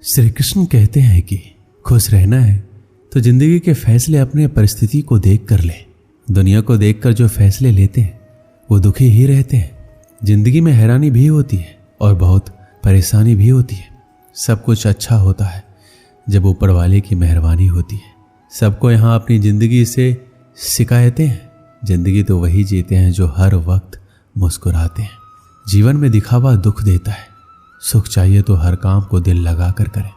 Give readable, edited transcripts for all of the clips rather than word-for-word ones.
श्री कृष्ण कहते हैं कि खुश रहना है तो जिंदगी के फैसले अपने परिस्थिति को देख कर ले। दुनिया को देखकर जो फैसले लेते हैं वो दुखी ही रहते हैं। जिंदगी में हैरानी भी होती है और बहुत परेशानी भी होती है। सब कुछ अच्छा होता है जब ऊपर वाले की मेहरबानी होती है। सबको यहाँ अपनी जिंदगी से शिकायतें हैं। जिंदगी तो वही जीते हैं जो हर वक्त मुस्कुराते हैं। जीवन में दिखावा दुख देता है। सुख चाहिए तो हर काम को दिल लगा कर करें।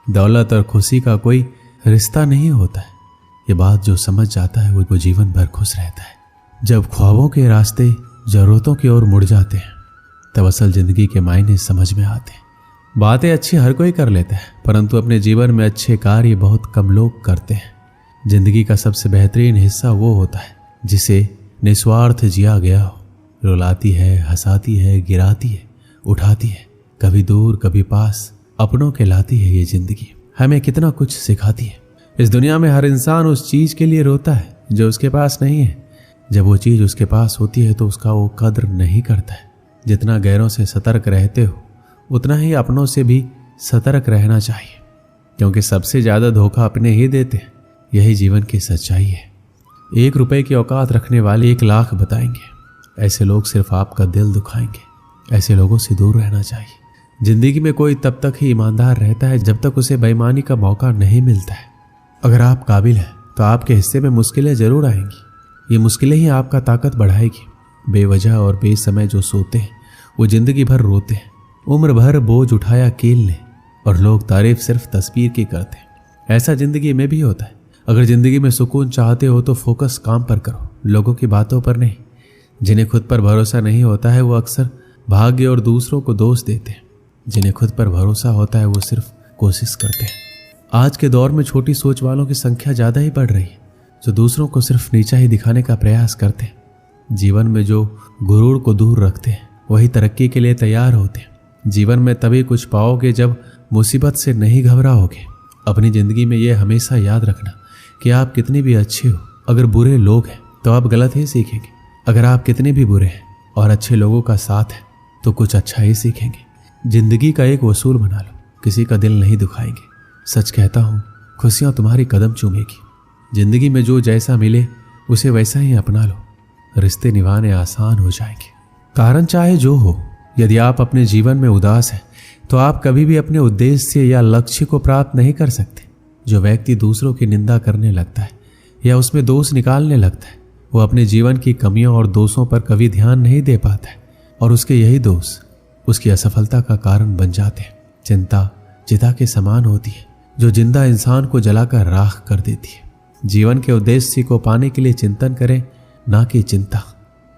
दौलत और खुशी का कोई रिश्ता नहीं होता है। ये बात जो समझ जाता है वो जीवन भर खुश रहता है। जब ख्वाबों के रास्ते जरूरतों की ओर मुड़ जाते हैं तब असल जिंदगी के मायने समझ में आते हैं। बातें अच्छी हर कोई कर लेता है परंतु अपने जीवन में अच्छे कार्य बहुत कम लोग करते हैं। जिंदगी का सबसे बेहतरीन हिस्सा वो होता है जिसे निस्वार्थ जिया गया हो। रुलाती है, हंसाती है, गिराती है, उठाती है, कभी दूर कभी पास अपनों के लाती है। ये जिंदगी हमें कितना कुछ सिखाती है। इस दुनिया में हर इंसान उस चीज के लिए रोता है जो उसके पास नहीं है। जब वो चीज उसके पास होती है तो उसका वो कद्र नहीं करता है। जितना गैरों से सतर्क रहते हो उतना ही अपनों से भी सतर्क रहना चाहिए, क्योंकि सबसे ज्यादा धोखा अपने ही देते हैं। यही जीवन की सच्चाई है। 1 रुपए की औकात रखने वाले 1 लाख बताएंगे। ऐसे लोग सिर्फ आपका दिल दुखाएंगे। ऐसे लोगों से दूर रहना चाहिए। जिंदगी में कोई तब तक ही ईमानदार रहता है जब तक उसे बेईमानी का मौका नहीं मिलता है। अगर आप काबिल हैं तो आपके हिस्से में मुश्किलें जरूर आएंगी। ये मुश्किलें ही आपका ताकत बढ़ाएगी। बेवजह और बेसमय जो सोते हैं वो जिंदगी भर रोते हैं। उम्र भर बोझ उठाया कील ने और लोग तारीफ सिर्फ तस्वीर की करते हैं। ऐसा जिंदगी में भी होता है। अगर जिंदगी में सुकून चाहते हो तो फोकस काम पर करो, लोगों की बातों पर नहीं। जिन्हें खुद पर भरोसा नहीं होता है वो अक्सर भाग्य और दूसरों को दोष देते हैं। जिन्हें खुद पर भरोसा होता है वो सिर्फ कोशिश करते हैं। आज के दौर में छोटी सोच वालों की संख्या ज़्यादा ही बढ़ रही है, जो दूसरों को सिर्फ नीचा ही दिखाने का प्रयास करते हैं। जीवन में जो गुरूर को दूर रखते हैं वही तरक्की के लिए तैयार होते हैं। जीवन में तभी कुछ पाओगे जब मुसीबत से नहीं घबराओगे। अपनी ज़िंदगी में ये हमेशा याद रखना कि आप कितने भी अच्छे हो, अगर बुरे लोग हैं तो आप गलत ही सीखेंगे। अगर आप कितने भी बुरे हैं और अच्छे लोगों का साथ है तो कुछ अच्छा ही सीखेंगे। जिंदगी का एक वसूल बना लो, किसी का दिल नहीं दुखाएंगे। सच कहता हूँ, खुशियाँ तुम्हारी कदम चूमेगी। जिंदगी में जो जैसा मिले उसे वैसा ही अपना लो, रिश्ते निभाने आसान हो जाएंगे। कारण चाहे जो हो, यदि आप अपने जीवन में उदास हैं तो आप कभी भी अपने उद्देश्य या लक्ष्य को प्राप्त नहीं कर सकते। जो व्यक्ति दूसरों की निंदा करने लगता है या उसमें दोष निकालने लगता है वो अपने जीवन की कमियों और दोषों पर कभी ध्यान नहीं दे पाता है और उसके यही दोष उसकी असफलता का कारण बन जाते हैं। चिंता चिता के समान होती है जो जिंदा इंसान को जलाकर राख कर देती है। जीवन के उद्देश्य को पाने के लिए चिंतन करें, ना कि चिंता।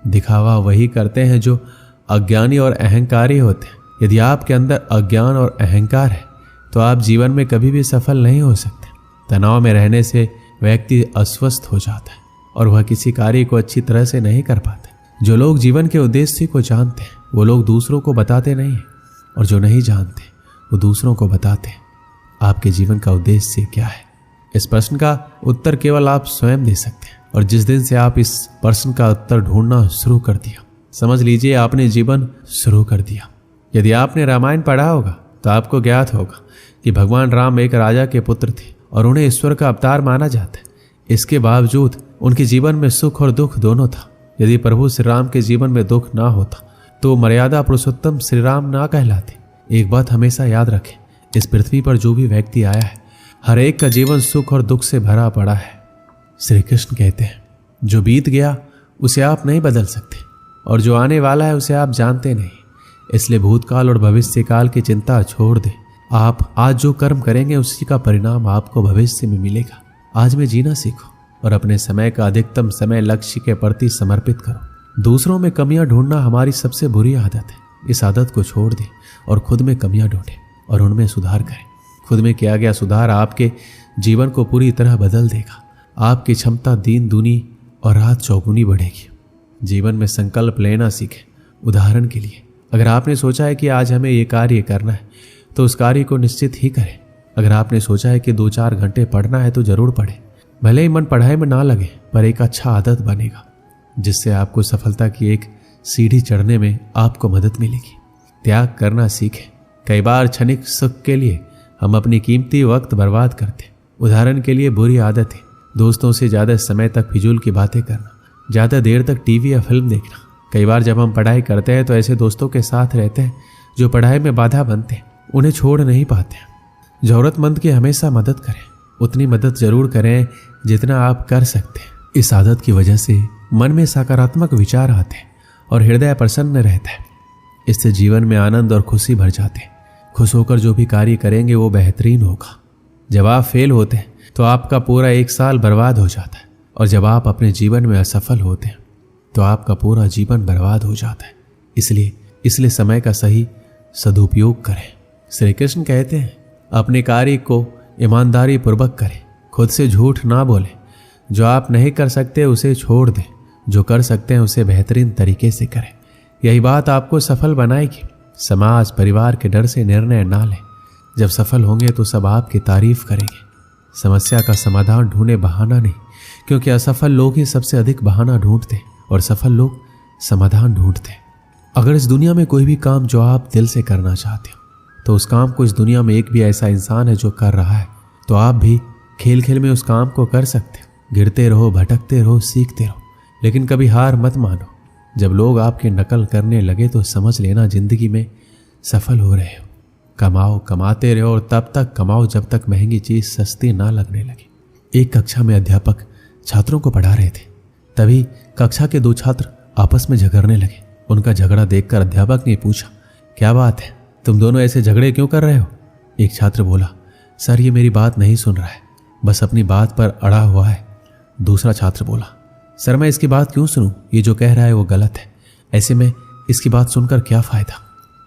दिखावा वही करते हैं जो अज्ञानी और अहंकारी होते हैं। यदि आपके अंदर अज्ञान और अहंकार है तो आप जीवन में कभी भी सफल नहीं हो सकते। तनाव में रहने से व्यक्ति अस्वस्थ हो जाता है और वह किसी कार्य को अच्छी तरह से नहीं कर पाता। जो लोग जीवन के उद्देश्य को जानते हैं वो लोग दूसरों को बताते नहीं हैं, और जो नहीं जानते वो दूसरों को बताते हैं। आपके जीवन का उद्देश्य क्या है? इस प्रश्न का उत्तर केवल आप स्वयं दे सकते हैं। और जिस दिन से आप इस प्रश्न का उत्तर ढूंढना शुरू कर दिया, समझ लीजिए आपने जीवन शुरू कर दिया। यदि आपने रामायण पढ़ा होगा तो आपको ज्ञात होगा कि भगवान राम एक राजा के पुत्र थे और उन्हें ईश्वर का अवतार माना जाता है। इसके बावजूद उनके जीवन में सुख और दुख दोनों था। यदि प्रभु श्री राम के जीवन में दुख ना होता तो मर्यादा पुरुषोत्तम श्री राम ना कहलाते। एक बात हमेशा याद रखें, इस पृथ्वी पर जो भी व्यक्ति आया है हर एक का जीवन सुख और दुख से भरा पड़ा है। श्री कृष्ण कहते हैं, जो बीत गया उसे आप नहीं बदल सकते और जो आने वाला है उसे आप जानते नहीं। इसलिए भूतकाल और भविष्य काल की चिंता छोड़ दे। आप आज जो कर्म करेंगे उसी का परिणाम आपको भविष्य में मिलेगा। आज में जीना सीखो और अपने समय का अधिकतम समय लक्ष्य के प्रति समर्पित करो। दूसरों में कमियां ढूंढना हमारी सबसे बुरी आदत है। इस आदत को छोड़ दें और खुद में कमियां ढूंढें और उनमें सुधार करें। खुद में किया गया सुधार आपके जीवन को पूरी तरह बदल देगा। आपकी क्षमता दिन दूनी और रात चौगुनी बढ़ेगी। जीवन में संकल्प लेना सीखें। उदाहरण के लिए, अगर आपने सोचा है कि आज हमें ये कार्य करना है तो उस कार्य को निश्चित ही करें। अगर आपने सोचा है कि 2-4 घंटे पढ़ना है तो जरूर पढ़ें। भले ही मन पढ़ाई में ना लगे पर एक अच्छा आदत बनेगा जिससे आपको सफलता की एक सीढ़ी चढ़ने में आपको मदद मिलेगी। त्याग करना सीखें। कई बार क्षणिक सुख के लिए हम अपनी कीमती वक्त बर्बाद करते। उदाहरण के लिए बुरी आदतें, दोस्तों से ज़्यादा समय तक फिजूल की बातें करना, ज़्यादा देर तक टीवी या फिल्म देखना। कई बार जब हम पढ़ाई करते हैं तो ऐसे दोस्तों के साथ रहते हैं जो पढ़ाई में बाधा बनते हैं, उन्हें छोड़ नहीं पाते। ज़रूरतमंद की हमेशा मदद करें, उतनी मदद जरूर करें जितना आप कर सकते हैं। इस आदत की वजह से मन में सकारात्मक विचार आते हैं और हृदय प्रसन्न रहता है। इससे जीवन में आनंद और खुशी भर जाते हैं। खुश होकर जो भी कार्य करेंगे वो बेहतरीन होगा। जब आप फेल होते हैं तो आपका पूरा एक साल बर्बाद हो जाता है, और जब आप अपने जीवन में असफल होते हैं तो आपका पूरा जीवन बर्बाद हो जाता है। इसलिए समय का सही सदुपयोग करें। श्री कृष्ण कहते हैं, अपने कार्य को ईमानदारी पूर्वक करें, खुद से झूठ ना बोलें। जो आप नहीं कर सकते उसे छोड़ दें, जो कर सकते हैं उसे बेहतरीन तरीके से करें। यही बात आपको सफल बनाएगी। समाज परिवार के डर से निर्णय ना लें। जब सफल होंगे तो सब आपकी तारीफ करेंगे। समस्या का समाधान ढूंढे, बहाना नहीं, क्योंकि असफल लोग ही सबसे अधिक बहाना ढूंढते और सफल लोग समाधान ढूंढते। अगर इस दुनिया में कोई भी काम जो आप दिल से करना चाहते हो तो उस काम को इस दुनिया में एक भी ऐसा इंसान है जो कर रहा है, तो आप भी खेल खेल में उस काम को कर सकते हो। गिरते रहो, भटकते रहो, सीखते रहो, लेकिन कभी हार मत मानो। जब लोग आपकी नकल करने लगे तो समझ लेना जिंदगी में सफल हो रहे हो। कमाओ, कमाते रहो और तब तक कमाओ जब तक महंगी चीज सस्ती ना लगने लगे। एक कक्षा में अध्यापक छात्रों को पढ़ा रहे थे। तभी कक्षा के 2 छात्र आपस में झगड़ने लगे। उनका झगड़ा देखकर अध्यापक ने पूछा, क्या बात है, तुम दोनों ऐसे झगड़े क्यों कर रहे हो? एक छात्र बोला, सर ये मेरी बात नहीं सुन रहा है, बस अपनी बात पर अड़ा हुआ है। दूसरा छात्र बोला, सर मैं इसकी बात क्यों सुनूं, ये जो कह रहा है वो गलत है, ऐसे में इसकी बात सुनकर क्या फायदा।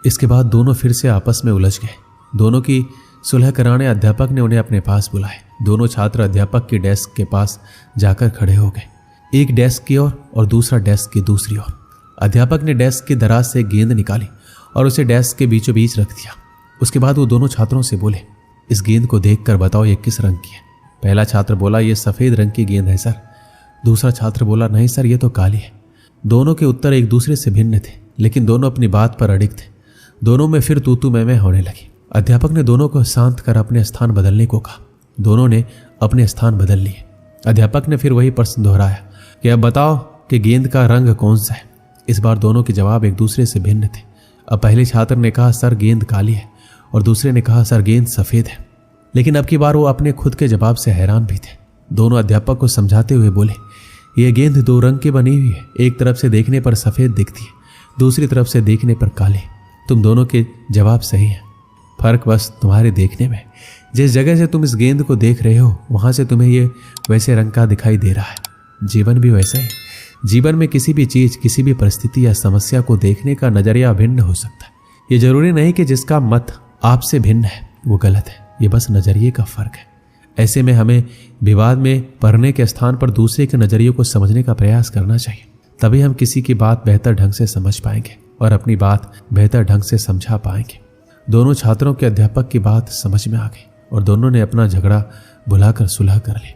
इसके बाद दोनों फिर से आपस में उलझ गए। दोनों की सुलह कराने अध्यापक ने उन्हें अपने पास बुलाए। दोनों छात्र अध्यापक की डेस्क के पास जाकर खड़े हो गए, एक डेस्क की ओर और दूसरा डेस्क की दूसरी ओर। अध्यापक ने डेस्क की दराज से गेंद निकाली और उसे डेस्क के बीचों बीच रख दिया। उसके बाद वो दोनों छात्रों से बोले, इस गेंद को देखकर बताओ ये किस रंग की है। पहला छात्र बोला, ये सफेद रंग की गेंद है सर। दूसरा छात्र बोला, नहीं सर ये तो काली है। दोनों के उत्तर एक दूसरे से भिन्न थे, लेकिन दोनों अपनी बात पर अड़िग थे। दोनों में फिर तू मैं होने लगी। अध्यापक ने दोनों को शांत कर अपने स्थान बदलने को कहा। दोनों ने अपने स्थान बदल लिए। अध्यापक ने फिर वही प्रश्न दोहराया कि अब बताओ कि गेंद का रंग कौन सा है। इस बार दोनों के जवाब एक दूसरे से भिन्न थे। अब पहले छात्र ने कहा, सर गेंद काली है, और दूसरे ने कहा, सर गेंद सफेद है। लेकिन अब की बार वो अपने खुद के जवाब से हैरान भी थे। दोनों अध्यापक को समझाते हुए बोले, यह गेंद 2 रंग की बनी हुई है, एक तरफ से देखने पर सफेद दिखती है, दूसरी तरफ से देखने पर काली। तुम दोनों के जवाब सही हैं, फर्क बस तुम्हारे देखने में। जिस जगह से तुम इस गेंद को देख रहे हो वहां से तुम्हें ये वैसे रंग का दिखाई दे रहा है। जीवन भी वैसा ही। जीवन में किसी भी चीज, किसी भी परिस्थिति या समस्या को देखने का नजरिया भिन्न हो सकता है। ये जरूरी नहीं कि जिसका मत आपसे भिन्न है वो गलत है, ये बस नजरिए का फर्क है। ऐसे में हमें विवाद में पढ़ने के स्थान पर दूसरे के नजरिए को समझने का प्रयास करना चाहिए। तभी हम किसी की बात बेहतर ढंग से समझ पाएंगे और अपनी बात बेहतर ढंग से समझा पाएंगे। दोनों छात्रों के अध्यापक की बात समझ में आ गई और दोनों ने अपना झगड़ा भुलाकर सुलह कर ली।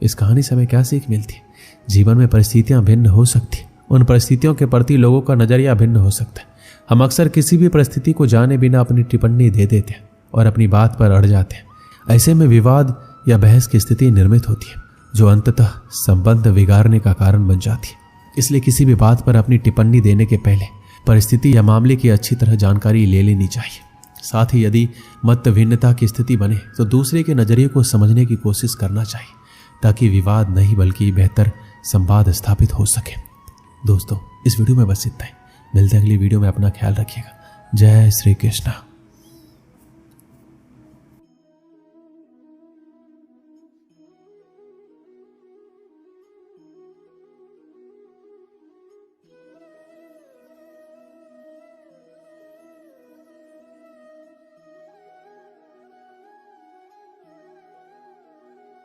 इस कहानी से हमें क्या सीख मिलती है? जीवन में परिस्थितियां भिन्न हो सकती हैं, उन परिस्थितियों के प्रति लोगों का नजरिया भिन्न हो सकता है। हम अक्सर किसी भी परिस्थिति को जाने बिना अपनी टिप्पणी दे देते हैं और अपनी बात पर अड़ जाते हैं। ऐसे में विवाद या बहस की स्थिति निर्मित होती है जो अंततः संबंध बिगाड़ने का कारण बन जाती है। इसलिए किसी भी बात पर अपनी टिप्पणी देने के पहले परिस्थिति या मामले की अच्छी तरह जानकारी ले लेनी चाहिए। साथ ही यदि मत भिन्नता की स्थिति बने तो दूसरे के नजरिए को समझने की कोशिश करना चाहिए ताकि विवाद नहीं बल्कि बेहतर संवाद स्थापित हो सके। दोस्तों इस वीडियो में बस इतना ही। मिलते हैं अगली वीडियो में। अपना ख्याल रखिएगा। जय श्री कृष्ण।